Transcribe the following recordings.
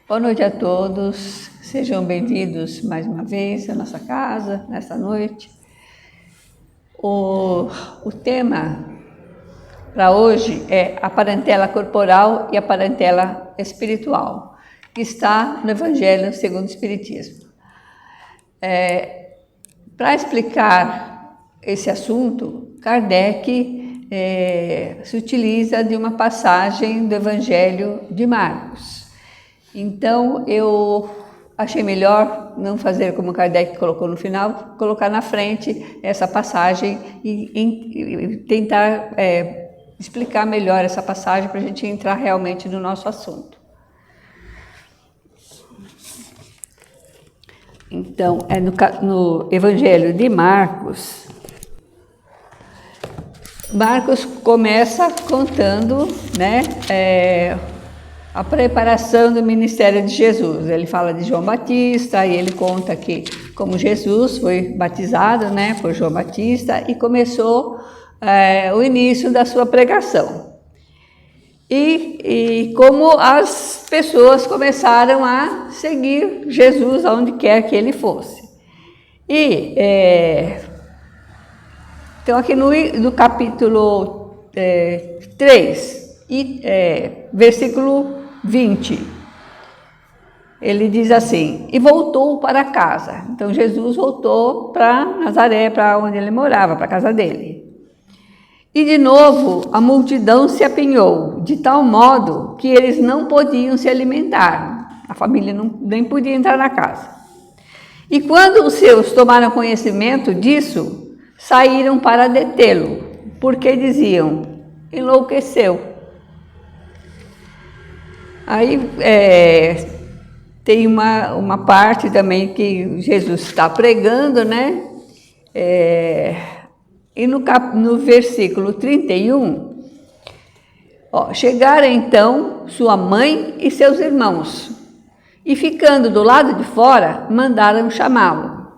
Boa noite a todos, sejam bem-vindos mais uma vez à nossa casa, nesta noite. O tema para hoje é a parentela corporal e a parentela espiritual, que está no Evangelho segundo o Espiritismo. Para explicar esse assunto, Kardec se utiliza de uma passagem do Evangelho de Marcos. Então, eu achei melhor não fazer como Kardec colocou no final, colocar na frente essa passagem e tentar explicar melhor essa passagem para a gente entrar realmente no nosso assunto. Então, no Evangelho de Marcos, Marcos começa contando, a preparação do ministério de Jesus. Ele fala de João Batista e ele conta que como Jesus foi batizado, por João Batista e começou o início da sua pregação. E como as pessoas começaram a seguir Jesus aonde quer que ele fosse. Então aqui no capítulo 3, versículo 20, ele diz assim: e voltou para casa. Então Jesus voltou para Nazaré, para onde ele morava, para a casa dele. E de novo a multidão se apinhou, de tal modo que eles não podiam se alimentar. A família nem podia entrar na casa. E quando os seus tomaram conhecimento disso, saíram para detê-lo, porque diziam: enlouqueceu. Aí tem uma parte também que Jesus está pregando, e no versículo 31, chegaram então sua mãe e seus irmãos, e ficando do lado de fora, mandaram chamá-lo.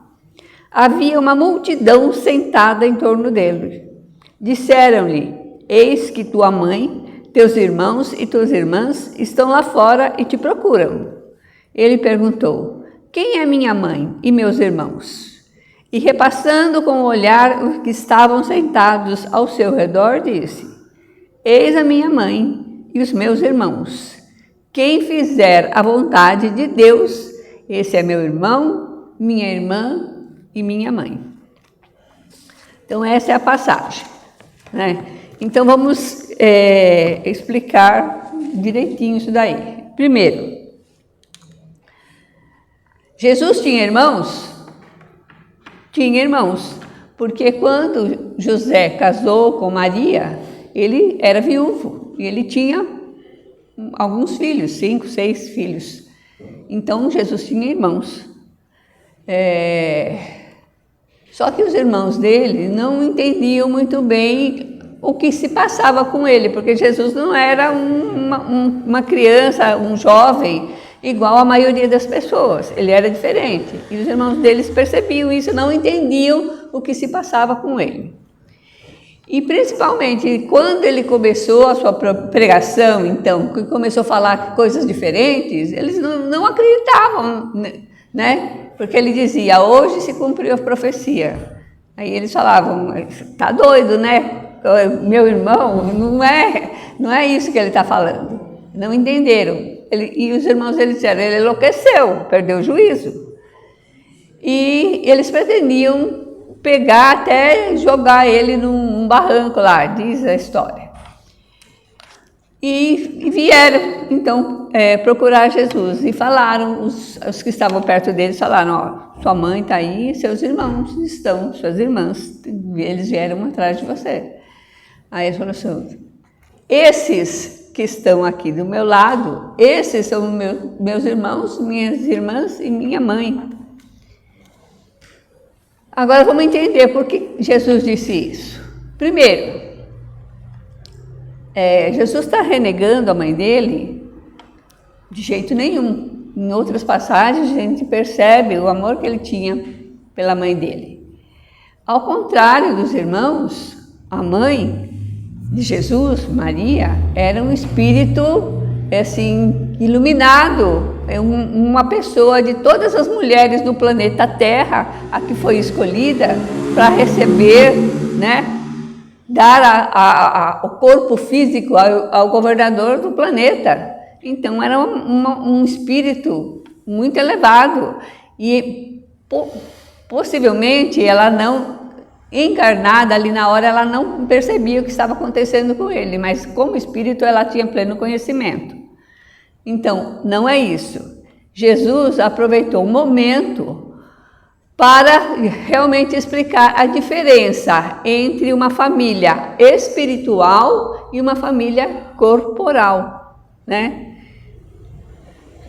Havia uma multidão sentada em torno dele. Disseram-lhe: eis que tua mãe, teus irmãos e tuas irmãs estão lá fora e te procuram. Ele perguntou: quem é minha mãe e meus irmãos? E repassando com o olhar os que estavam sentados ao seu redor, disse: eis a minha mãe e os meus irmãos. Quem fizer a vontade de Deus, esse é meu irmão, minha irmã e minha mãe. Então essa é a passagem, Então vamos explicar direitinho isso daí. Primeiro, Jesus tinha irmãos? Tinha irmãos, porque quando José casou com Maria, ele era viúvo e ele tinha alguns filhos, 5, 6 filhos. Então Jesus tinha irmãos. Só que os irmãos dele não entendiam muito bem o que se passava com ele, porque Jesus não era uma criança, um jovem, igual a maioria das pessoas. Ele era diferente. E os irmãos deles percebiam isso, não entendiam o que se passava com ele. E principalmente quando ele começou a sua pregação, então, que começou a falar coisas diferentes, eles não acreditavam, Porque ele dizia: hoje se cumpriu a profecia. Aí eles falavam: tá doido, Meu irmão, não é isso que ele está falando. Não entenderam. E os irmãos dele disseram: ele enlouqueceu, perdeu o juízo. E eles pretendiam pegar até jogar ele num barranco lá, diz a história. E vieram, então, procurar Jesus. E falaram, os que estavam perto deles falaram: sua mãe está aí, seus irmãos estão, suas irmãs, eles vieram atrás de você. Aí ele falou assim: esses que estão aqui do meu lado, esses são meus irmãos, minhas irmãs e minha mãe. Agora vamos entender por que Jesus disse isso. Primeiro, Jesus está renegando a mãe dele? De jeito nenhum. Em outras passagens a gente percebe o amor que ele tinha pela mãe dele. Ao contrário dos irmãos, a mãe de Jesus, Maria, era um espírito assim, iluminado, uma pessoa de todas as mulheres do planeta Terra, a que foi escolhida para receber, né, dar o corpo físico ao governador do planeta. Então era um espírito muito elevado e possivelmente ela não, encarnada ali na hora, ela não percebia o que estava acontecendo com ele, mas como espírito ela tinha pleno conhecimento. Então, não é isso. Jesus aproveitou o momento para realmente explicar a diferença entre uma família espiritual e uma família corporal, né?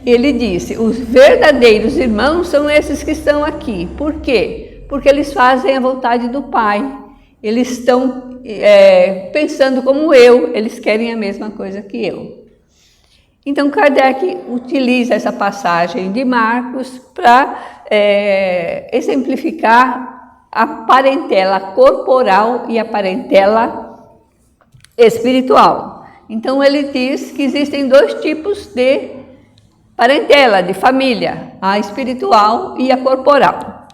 Ele disse, os verdadeiros irmãos são esses que estão aqui. Por quê? Porque eles fazem a vontade do Pai. Eles estão pensando como eu, eles querem a mesma coisa que eu. Então, Kardec utiliza essa passagem de Marcos para exemplificar a parentela corporal e a parentela espiritual. Então, ele diz que existem dois tipos de parentela, de família, a espiritual e a corporal.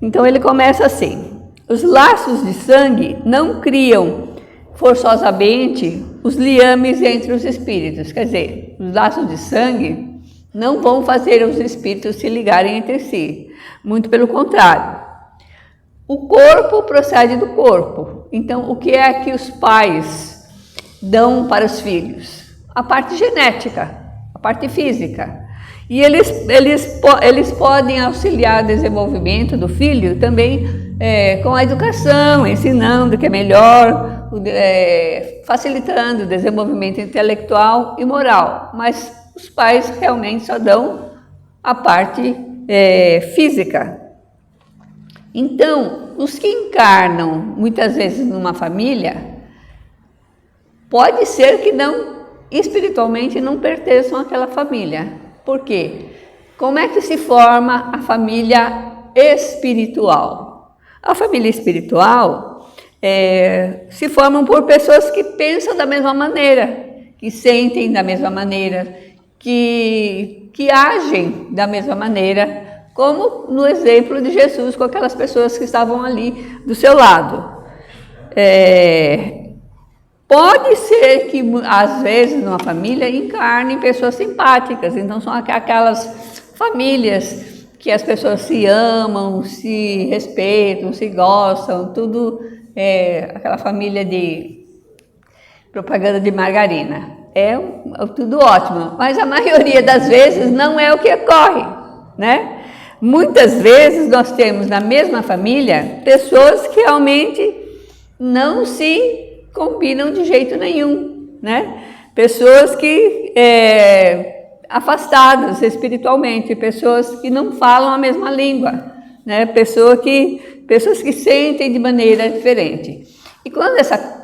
Então, ele começa assim, os laços de sangue não criam forçosamente os liames entre os espíritos, quer dizer, os laços de sangue não vão fazer os espíritos se ligarem entre si, muito pelo contrário. O corpo procede do corpo, então o que é que os pais dão para os filhos? A parte genética, a parte física. E eles podem auxiliar o desenvolvimento do filho também com a educação, ensinando o que é melhor, facilitando o desenvolvimento intelectual e moral, mas os pais realmente só dão a parte física. Então, os que encarnam muitas vezes numa família, pode ser que não, espiritualmente não pertençam àquela família. Por quê? Como é que se forma a família espiritual? A família espiritual se formam por pessoas que pensam da mesma maneira, que sentem da mesma maneira, que agem da mesma maneira, como no exemplo de Jesus com aquelas pessoas que estavam ali do seu lado. Pode ser que, às vezes, numa família, encarnem pessoas simpáticas, então são aquelas famílias que as pessoas se amam, se respeitam, se gostam, tudo aquela família de propaganda de margarina. Tudo ótimo, mas a maioria das vezes não é o que ocorre, né? Muitas vezes nós temos na mesma família pessoas que realmente não se combinam de jeito nenhum, né? Pessoas que afastadas espiritualmente, pessoas que não falam a mesma língua, né? Pessoas que sentem de maneira diferente. E quando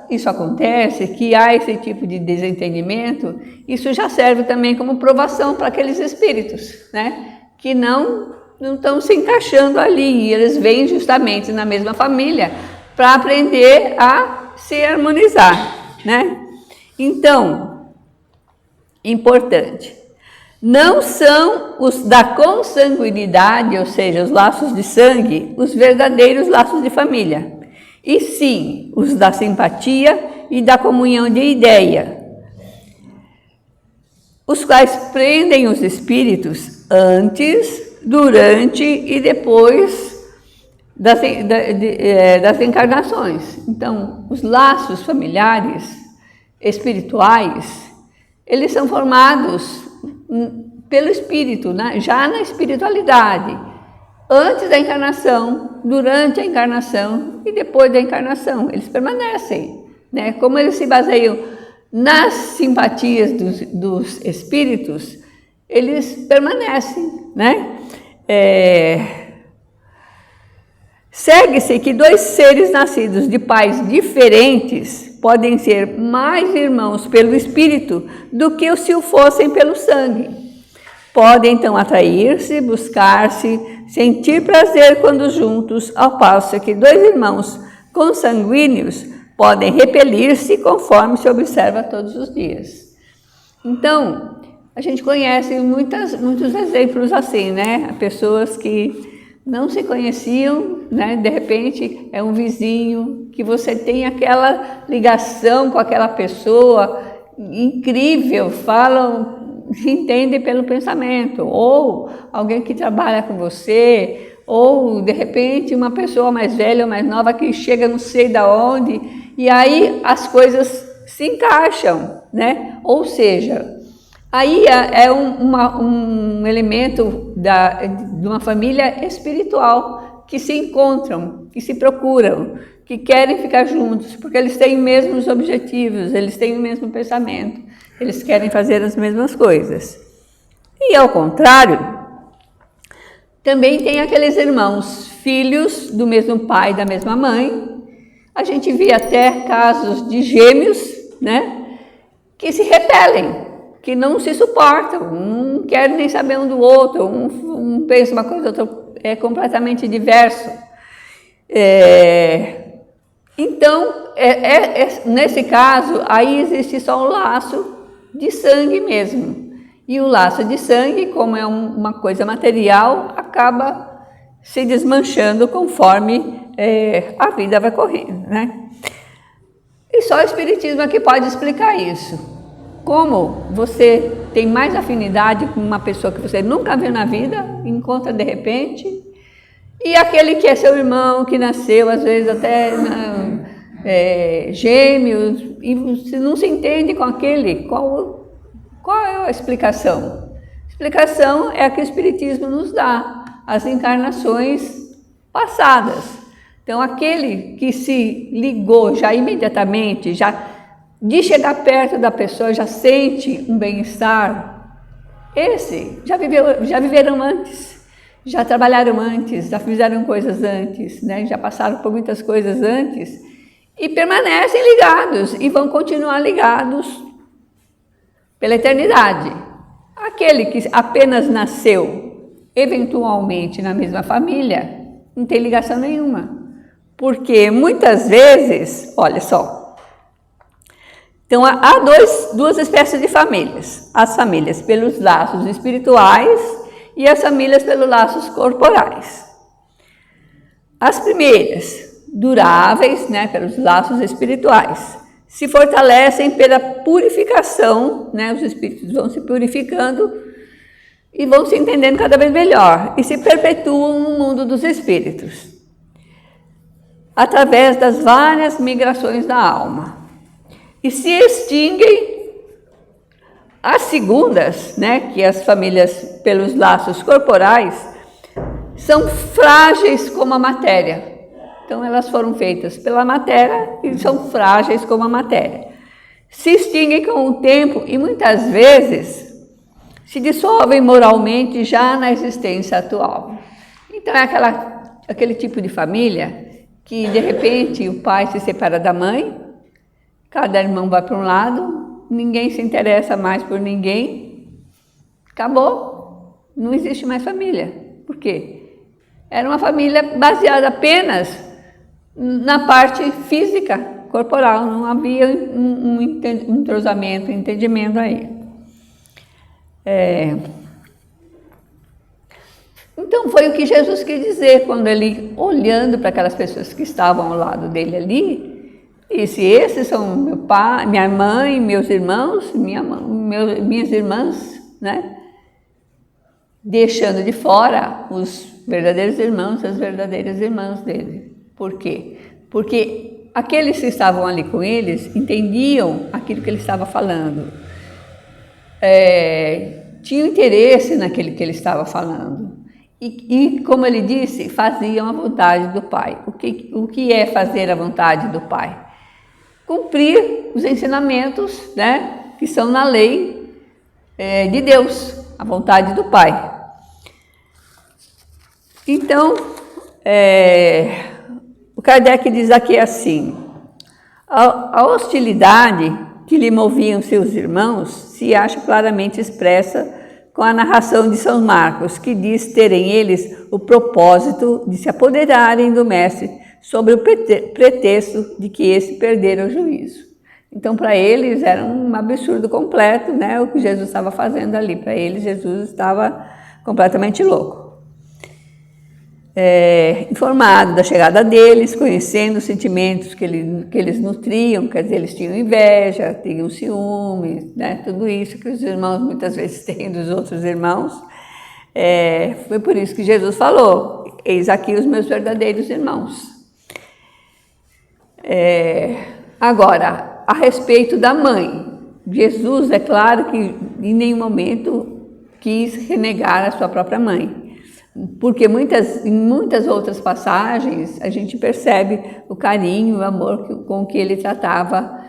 isso acontece, que há esse tipo de desentendimento, isso já serve também como provação para aqueles espíritos, né? Que não estão se encaixando ali, e eles vêm justamente na mesma família para aprender a se harmonizar, né? Então, importante, não são os da consanguinidade, ou seja, os laços de sangue, os verdadeiros laços de família, e sim os da simpatia e da comunhão de ideia, os quais prendem os espíritos antes, durante e depois das encarnações. Então, os laços familiares espirituais, eles são formados pelo espírito, né? Já na espiritualidade, antes da encarnação, durante a encarnação e depois da encarnação. Eles permanecem, né? Como eles se baseiam nas simpatias dos espíritos, eles permanecem, né? Segue-se que dois seres nascidos de pais diferentes podem ser mais irmãos pelo espírito do que se o fossem pelo sangue. Podem então atrair-se, buscar-se, sentir prazer quando juntos, ao passo que dois irmãos consanguíneos podem repelir-se conforme se observa todos os dias. Então, a gente conhece muitos exemplos assim, né? Pessoas que não se conheciam, né? De repente é um vizinho, que você tem aquela ligação com aquela pessoa incrível, falam, entendem pelo pensamento, ou alguém que trabalha com você, ou de repente uma pessoa mais velha ou mais nova que chega não sei da onde, e aí as coisas se encaixam, né? Ou seja, aí é um elemento de uma família espiritual, que se encontram, que se procuram, que querem ficar juntos, porque eles têm os mesmos objetivos, eles têm o mesmo pensamento, eles querem fazer as mesmas coisas. E ao contrário, também tem aqueles irmãos, filhos do mesmo pai e da mesma mãe. A gente vê até casos de gêmeos, né, que se repelem, que não se suportam, não querem nem saber um do outro, um pensa uma coisa, outro é completamente diverso. Então, nesse caso, aí existe só um laço de sangue mesmo. E o laço de sangue, como é uma coisa material, acaba se desmanchando conforme a vida vai correndo, né? E só o Espiritismo é que pode explicar isso. Como você tem mais afinidade com uma pessoa que você nunca viu na vida, encontra de repente, e aquele que é seu irmão, que nasceu às vezes até gêmeos, e você não se entende com aquele, qual é a explicação? A explicação é a que o Espiritismo nos dá, as encarnações passadas. Então, aquele que se ligou já imediatamente, já de chegar perto da pessoa, já sente um bem-estar, esse já viveram antes, já trabalharam antes, já fizeram coisas antes, né? Já passaram por muitas coisas antes e permanecem ligados e vão continuar ligados pela eternidade. Aquele que apenas nasceu eventualmente na mesma família não tem ligação nenhuma, porque muitas vezes, olha só, então há duas espécies de famílias, as famílias pelos laços espirituais e as famílias pelos laços corporais. As primeiras, duráveis, né, pelos laços espirituais, se fortalecem pela purificação, né, os espíritos vão se purificando e vão se entendendo cada vez melhor e se perpetuam no mundo dos espíritos, através das várias migrações da alma. E se extinguem as segundas, né, que as famílias pelos laços corporais são frágeis como a matéria. Então, elas foram feitas pela matéria e são frágeis como a matéria. Se extinguem com o tempo e muitas vezes se dissolvem moralmente já na existência atual. Então, é aquele tipo de família que, de repente, o pai se separa da mãe, cada irmão vai para um lado, ninguém se interessa mais por ninguém, acabou, não existe mais família. Por quê? Era uma família baseada apenas na parte física, corporal, não havia um entrosamento, um entendimento aí. Então foi o que Jesus quis dizer quando ele, olhando para aquelas pessoas que estavam ao lado dele ali, disse: esses são meu pai, minha mãe, meus irmãos, minhas irmãs, né? Deixando de fora os verdadeiros irmãos e as verdadeiras irmãs dele. Por quê? Porque aqueles que estavam ali com eles entendiam aquilo que ele estava falando, tinham interesse naquilo que ele estava falando. E como ele disse, faziam a vontade do Pai. O que é fazer a vontade do Pai? Cumprir os ensinamentos, né, que são na lei de Deus, a vontade do Pai. Então, o Kardec diz aqui assim: a hostilidade que lhe moviam seus irmãos se acha claramente expressa com a narração de São Marcos, que diz terem eles o propósito de se apoderarem do Mestre sobre o pretexto de que esse perdera o juízo. Então, para eles, era um absurdo completo, né, o que Jesus estava fazendo ali. Para eles, Jesus estava completamente louco. Informado da chegada deles, conhecendo os sentimentos que eles nutriam, quer dizer, eles tinham inveja, tinham ciúmes, né? Tudo isso que os irmãos muitas vezes têm dos outros irmãos. Foi por isso que Jesus falou: eis aqui os meus verdadeiros irmãos. Agora, a respeito da mãe, Jesus, é claro que em nenhum momento quis renegar a sua própria mãe. Porque em muitas outras passagens a gente percebe o carinho, o amor com que ele tratava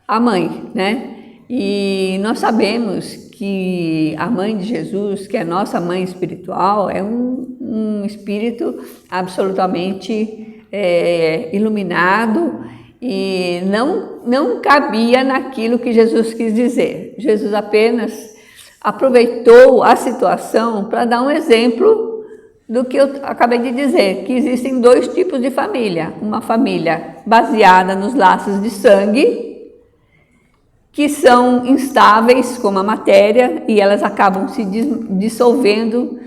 a mãe, né? E nós sabemos que a mãe de Jesus, que é a nossa mãe espiritual, é um espírito absolutamente iluminado e não cabia naquilo que Jesus quis dizer. Jesus apenas aproveitou a situação para dar um exemplo do que eu acabei de dizer, que existem dois tipos de família. Uma família baseada nos laços de sangue, que são instáveis como a matéria, e elas acabam se dissolvendo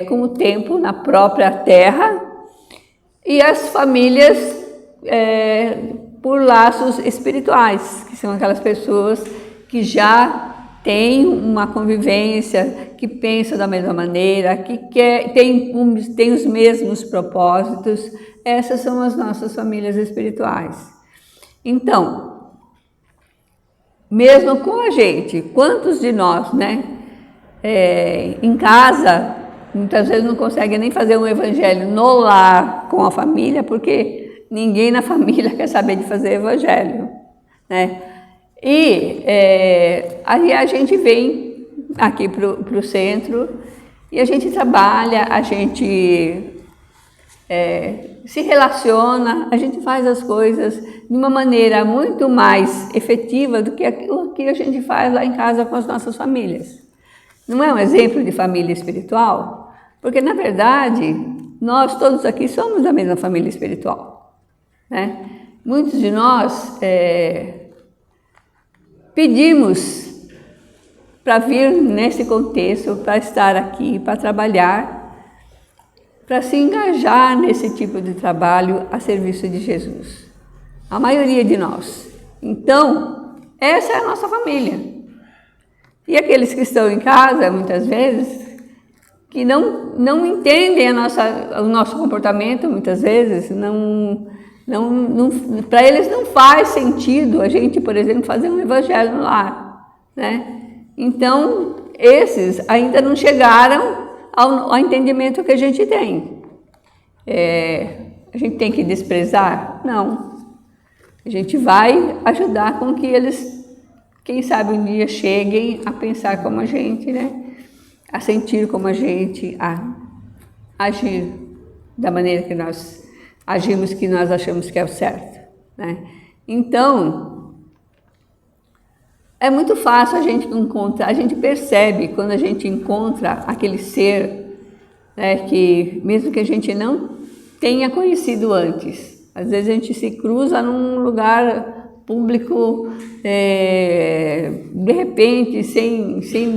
com o tempo na própria terra, e as famílias por laços espirituais, que são aquelas pessoas que já têm uma convivência, que pensam da mesma maneira, que tem os mesmos propósitos. Essas são as nossas famílias espirituais. Então, mesmo com a gente, quantos de nós, né, em casa, muitas vezes não conseguem nem fazer um evangelho no lar com a família, porque ninguém na família quer saber de fazer evangelho, né? E aí a gente vem aqui para o centro e a gente trabalha, a gente se relaciona, a gente faz as coisas de uma maneira muito mais efetiva do que aquilo que a gente faz lá em casa com as nossas famílias. Não é um exemplo de família espiritual? Porque, na verdade, nós todos aqui somos da mesma família espiritual, né? Muitos de nós pedimos para vir nesse contexto, para estar aqui, para trabalhar, para se engajar nesse tipo de trabalho a serviço de Jesus. A maioria de nós. Então, essa é a nossa família. E aqueles que estão em casa, muitas vezes, que não entendem o nosso comportamento, muitas vezes, para eles não faz sentido a gente, por exemplo, fazer um evangelho no lar, né? Então, esses ainda não chegaram ao entendimento que a gente tem. A gente tem que desprezar? Não. A gente vai ajudar com que eles, quem sabe, um dia cheguem a pensar como a gente, né? A sentir como a gente, a agir da maneira que nós agimos, que nós achamos que é o certo, né? Então, é muito fácil a gente encontrar, a gente percebe quando a gente encontra aquele ser, né, que mesmo que a gente não tenha conhecido antes, às vezes a gente se cruza num lugar público, de repente, sem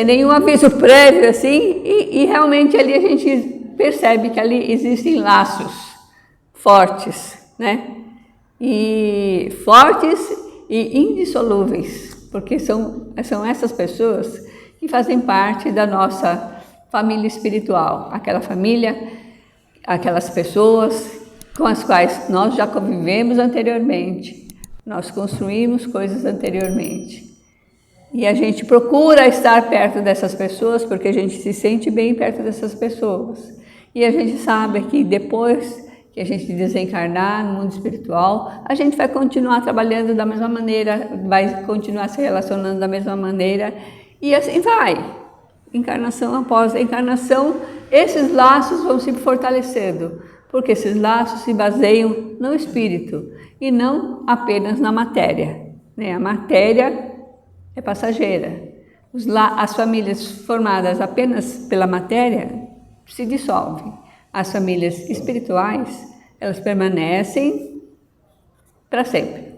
nenhum aviso prévio, assim, e realmente ali a gente percebe que ali existem laços fortes, né? E fortes e indissolúveis, porque são essas pessoas que fazem parte da nossa família espiritual, aquela família, aquelas pessoas com as quais nós já convivemos anteriormente, nós construímos coisas anteriormente. E a gente procura estar perto dessas pessoas porque a gente se sente bem perto dessas pessoas. E a gente sabe que depois que a gente desencarnar no mundo espiritual, a gente vai continuar trabalhando da mesma maneira, vai continuar se relacionando da mesma maneira, e assim vai. Encarnação após encarnação, esses laços vão se fortalecendo, porque esses laços se baseiam no espírito e não apenas na matéria, né? A matéria é passageira. As famílias formadas apenas pela matéria se dissolvem. As famílias espirituais, elas permanecem para sempre.